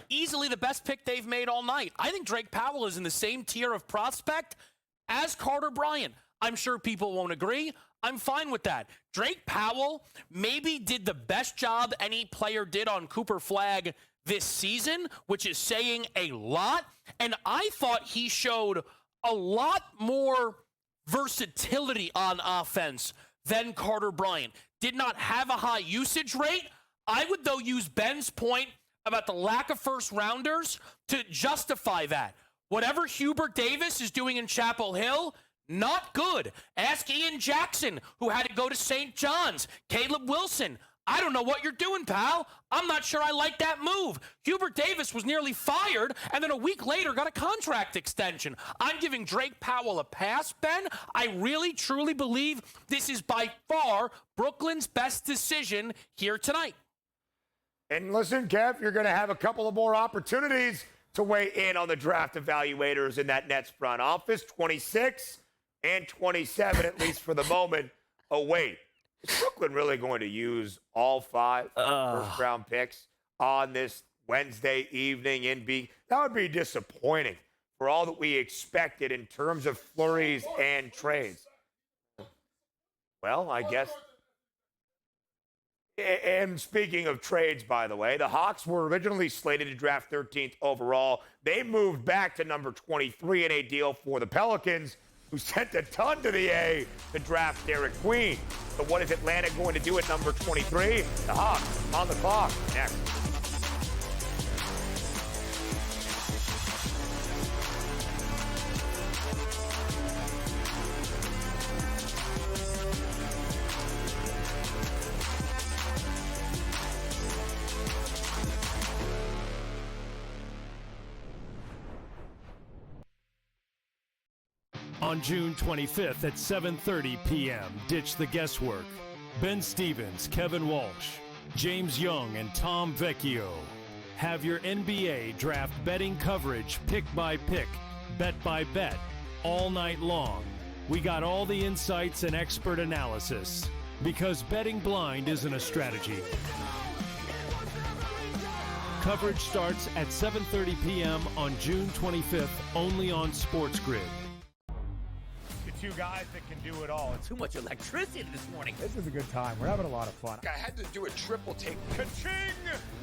Easily the best pick they've made all night. I think Drake Powell is in the same tier of prospect as Carter Bryant. I'm sure people won't agree. I'm fine with that. Drake Powell maybe did the best job any player did on Cooper Flagg this season, which is saying a lot. And I thought he showed a lot more versatility on offense than Carter Bryant. Did not have a high usage rate. I would, though, use Ben's point about the lack of first-rounders to justify that. Whatever Hubert Davis is doing in Chapel Hill, not good. Ask Ian Jackson, who had to go to St. John's. Caleb Wilson. I don't know what you're doing, pal. I'm not sure I like that move. Hubert Davis was nearly fired and then a week later got a contract extension. I'm giving Drake Powell a pass, Ben. I really, truly believe this is by far Brooklyn's best decision here tonight. And listen, Kev, you're going to have a couple of more opportunities to weigh in on the draft evaluators in that Nets front office. 26 and 27, at least for the moment, await. Is Brooklyn really going to use all 5 first-round picks on this Wednesday evening in B? That would be disappointing for all that we expected in terms of flurries and trades. Well, I guess. And speaking of trades, by the way, the Hawks were originally slated to draft 13th overall. They moved back to number 23 in a deal for the Pelicans, who sent a ton to the A to draft Derek Queen. So what is Atlanta going to do at number 23? The Hawks on the clock next. On June 25th at 7:30 p.m., ditch the guesswork. Ben Stevens, Kevin Walsh, James Young, and Tom Vecchio have your NBA draft betting coverage pick by pick, bet by bet, all night long. We got all the insights and expert analysis because betting blind isn't a strategy. Coverage starts at 7:30 p.m. on June 25th, only on SportsGrid. The two guys that can do it all. Too much electricity this morning. This is a good time. We're having a lot of fun. I had to do a triple take. Ka-ching!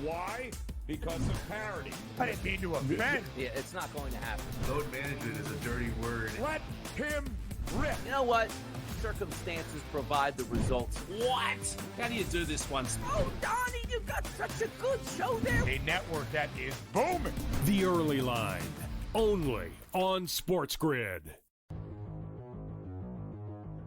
Why? Because of parity. I didn't mean to offend. Yeah, it's not going to happen. Load management is a dirty word. Let him rip. You know what? Circumstances provide the results. What? How do you do this one? Oh, Donnie, you got such a good show there. A network that is booming. The Early Line, only on SportsGrid.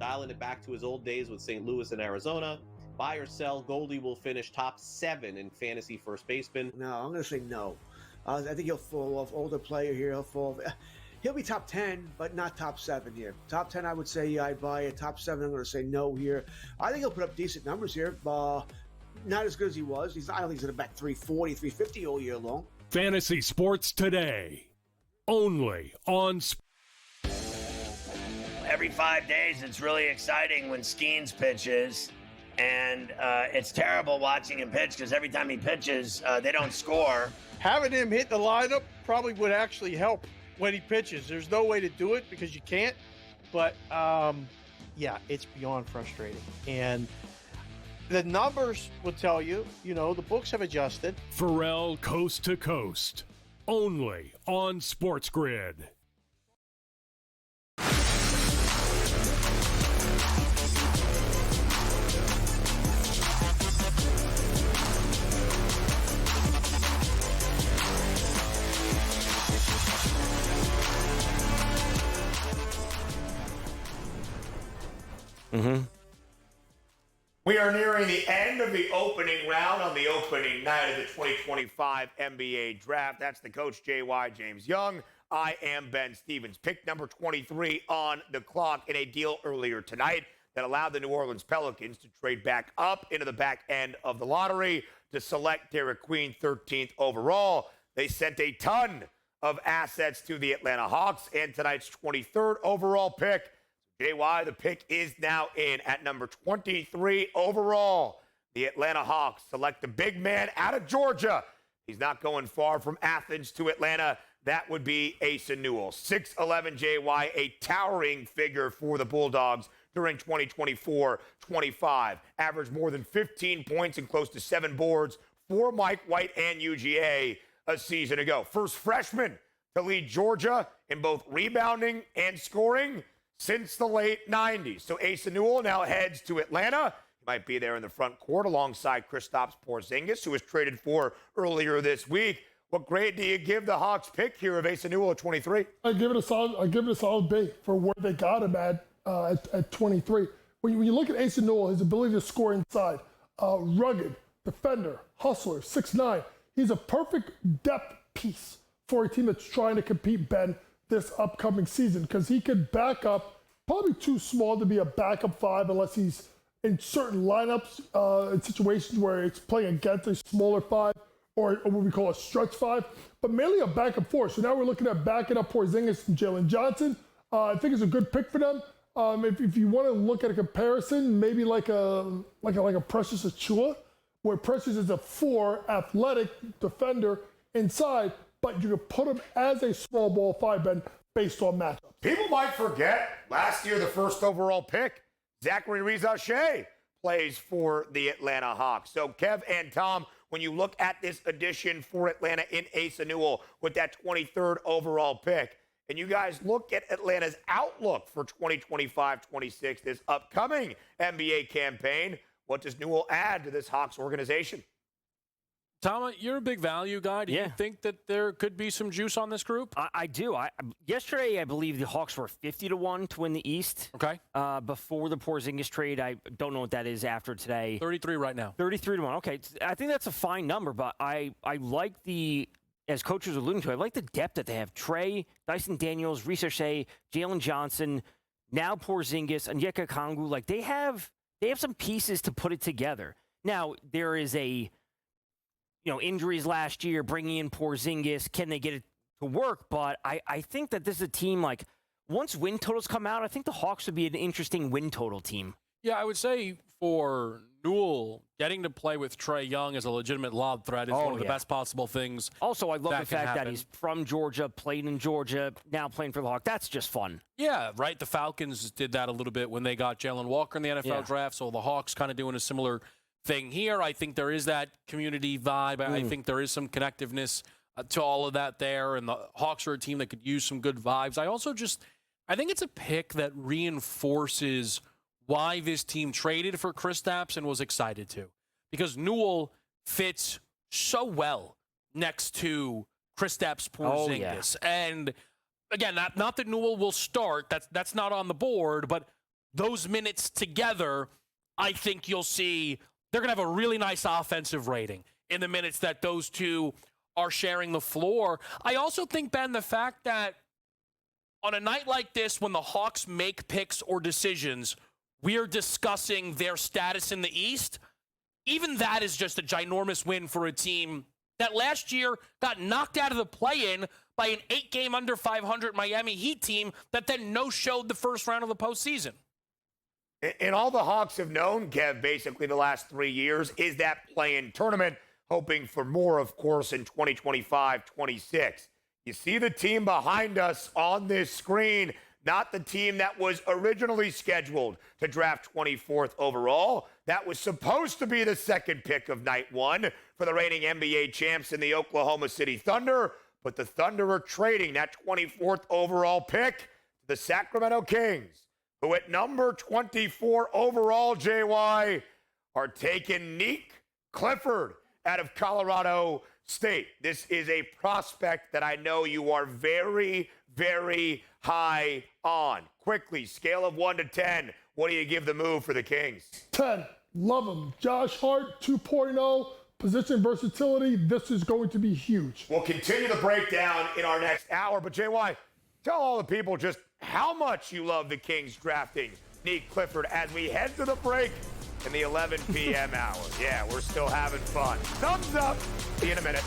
Dialing it back to his old days with St. Louis and Arizona. Buy or sell, Goldie will finish top 7 in fantasy first baseman. No, I'm going to say no. I think he'll fall off. Older player here, he'll be top 10, but not top 7 here. Top 10, I would say I'd buy it. Top 7, I'm going to say no here. I think he'll put up decent numbers here. Not as good as he was. I don't think he's going to bat 340, 350 all year long. Fantasy Sports Today, only on Every 5 days, it's really exciting when Skeens pitches. And it's terrible watching him pitch because every time he pitches, they don't score. Having him hit the lineup probably would actually help when he pitches. There's no way to do it because you can't. But, yeah, it's beyond frustrating. And the numbers will tell you, the books have adjusted. Pharrell Coast to Coast, only on SportsGrid. We are nearing the end of the opening round on the opening night of the 2025 NBA Draft. That's the coach, JY James Young. I am Ben Stevens. Pick number 23 on the clock in a deal earlier tonight that allowed the New Orleans Pelicans to trade back up into the back end of the lottery to select Derek Queen 13th overall. They sent a ton of assets to the Atlanta Hawks and tonight's 23rd overall pick. JY, the pick is now in at number 23 overall. The Atlanta Hawks select the big man out of Georgia. He's not going far from Athens to Atlanta. That would be Asa Newell. 6'11" JY, a towering figure for the Bulldogs during 2024-25. Averaged more than 15 points and close to 7 boards for Mike White and UGA a season ago. First freshman to lead Georgia in both rebounding and scoring since the late 90s. So Asa Newell now heads to Atlanta. He might be there in the front court alongside Kristaps Porzingis, who was traded for earlier this week. What grade do you give the Hawks pick here of Asa Newell at 23? I give it a solid B for where they got him at 23. When you look at Asa Newell, his ability to score inside, rugged, defender, hustler, 6'9". He's a perfect depth piece for a team that's trying to compete, Ben, this upcoming season, because he could back up, probably too small to be a backup 5 unless he's in certain lineups, in situations where it's playing against a smaller 5 or what we call a stretch 5, but mainly a backup 4. So now we're looking at backing up Porzingis and Jalen Johnson. I think it's a good pick for them. If you want to look at a comparison, maybe like a Precious Achiuwa, where Precious is a 4 athletic defender inside, but you can put him as a small ball 5, Ben, based on matchups. People might forget, last year the first overall pick, Zachary Rizache, plays for the Atlanta Hawks. So Kev and Tom, when you look at this addition for Atlanta in Asa Newell with that 23rd overall pick, and you guys look at Atlanta's outlook for 2025-26, this upcoming NBA campaign, what does Newell add to this Hawks organization? Tom, you're a big value guy. Do you think that there could be some juice on this group? I do. Yesterday, I believe the Hawks were 50-1 to win the East. Okay. Before the Porzingis trade, I don't know what that is after today. 33 right now. 33-1. Okay, I think that's a fine number, but I like the, as coaches are alluding to, I like the depth that they have. Trey, Dyson Daniels, Rizache, Jalen Johnson, now Porzingis, and Onyeka Okongwu. Like they have some pieces to put it together. Now there is injuries last year, bringing in Porzingis. Can they get it to work? But I think that this is a team like once win totals come out, I think the Hawks would be an interesting win total team. Yeah, I would say for Newell, getting to play with Trae Young as a legitimate lob threat is one of the best possible things. Also, I love that the fact that he's from Georgia, played in Georgia, now playing for the Hawks. That's just fun. Yeah, right. The Falcons did that a little bit when they got Jalen Walker in the NFL draft, so the Hawks kind of doing a similar thing here. I think there is that community vibe. I think there is some connectiveness to all of that there, and the Hawks are a team that could use some good vibes. I think it's a pick that reinforces why this team traded for Kristaps and was excited to. Because Newell fits so well next to Kristaps Porzingis. And again, not that Newell will start. That's not on the board, but those minutes together, I think you'll see they're going to have a really nice offensive rating in the minutes that those two are sharing the floor. I also think, Ben, the fact that on a night like this, when the Hawks make picks or decisions, we are discussing their status in the East. Even that is just a ginormous win for a team that last year got knocked out of the play-in by an 8-game under 500 Miami Heat team that then no-showed the first round of the postseason. And all the Hawks have known, Kev, basically the last 3 years, is that play-in tournament, hoping for more, of course, in 2025-26. You see the team behind us on this screen, not the team that was originally scheduled to draft 24th overall. That was supposed to be the second pick of night one for the reigning NBA champs in the Oklahoma City Thunder, but the Thunder are trading that 24th overall pick to the Sacramento Kings, who at number 24 overall, JY, are taking Nick Clifford out of Colorado State. This is a prospect that I know you are very, very high on. Quickly, scale of 1 to 10, what do you give the move for the Kings? 10. Love him. Josh Hart 2.0, position versatility. This is going to be huge. We'll continue the breakdown in our next hour, but JY, tell all the people just how much you love the Kings drafting Nick Clifford as we head to the break in the 11 p.m. hour. Yeah, we're still having fun. Thumbs up. See you in a minute.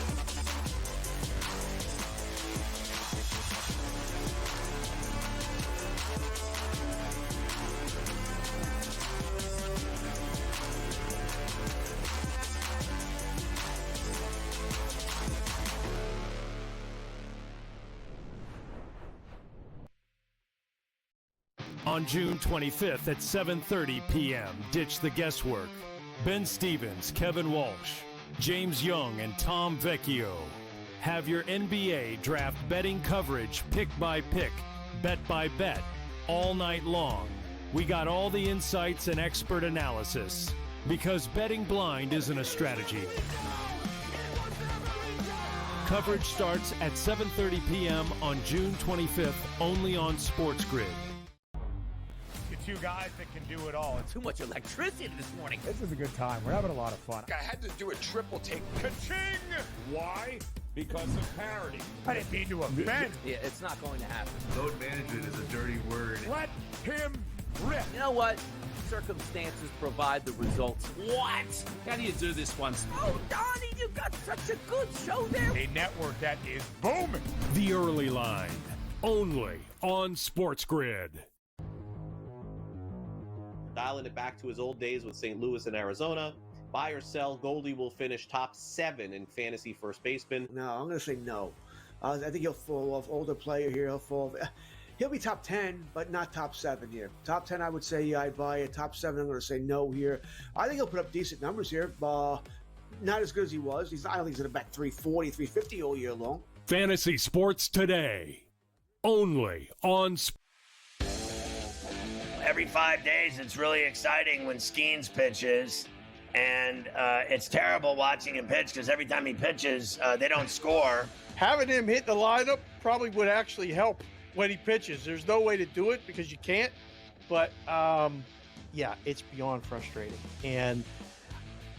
On June 25th at 7:30 p.m., ditch the guesswork. Ben Stevens, Kevin Walsh, James Young, and Tom Vecchio have your NBA draft betting coverage pick by pick, bet by bet, all night long. We got all the insights and expert analysis because betting blind isn't a strategy. Coverage starts at 7:30 p.m. on June 25th, only on SportsGrid. Two guys that can do it all. Too much electricity this morning. This is a good time. We're having a lot of fun. I had to do a triple take. Ka-ching! Why? Because of parity. I didn't mean to offend. Yeah, it's not going to happen. Load management is a dirty word. Let him rip. You know what? Circumstances provide the results. What? How do you do this one? Oh, Donnie, you got such a good show there. A network that is booming. The Early Line, only on SportsGrid. Dialing it back to his old days with St. Louis and Arizona. Buy or sell, Goldie will finish top 7 in fantasy first baseman. No, I'm going to say no. I think he'll fall off. Older player here, he'll be top 10, but not top 7 here. Top 10, I would say I'd buy it. Top 7, I'm going to say no here. I think he'll put up decent numbers here. Not as good as he was. I don't think he's going to bat 340, 350 all year long. Fantasy Sports Today, only on Every 5 days, it's really exciting when Skeens pitches, and it's terrible watching him pitch because every time he pitches, they don't score. Having him hit the lineup probably would actually help when he pitches. There's no way to do it because you can't, but yeah, it's beyond frustrating. And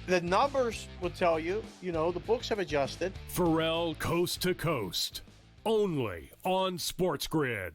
the numbers will tell you, the books have adjusted. Pharrell Coast to Coast, only on SportsGrid.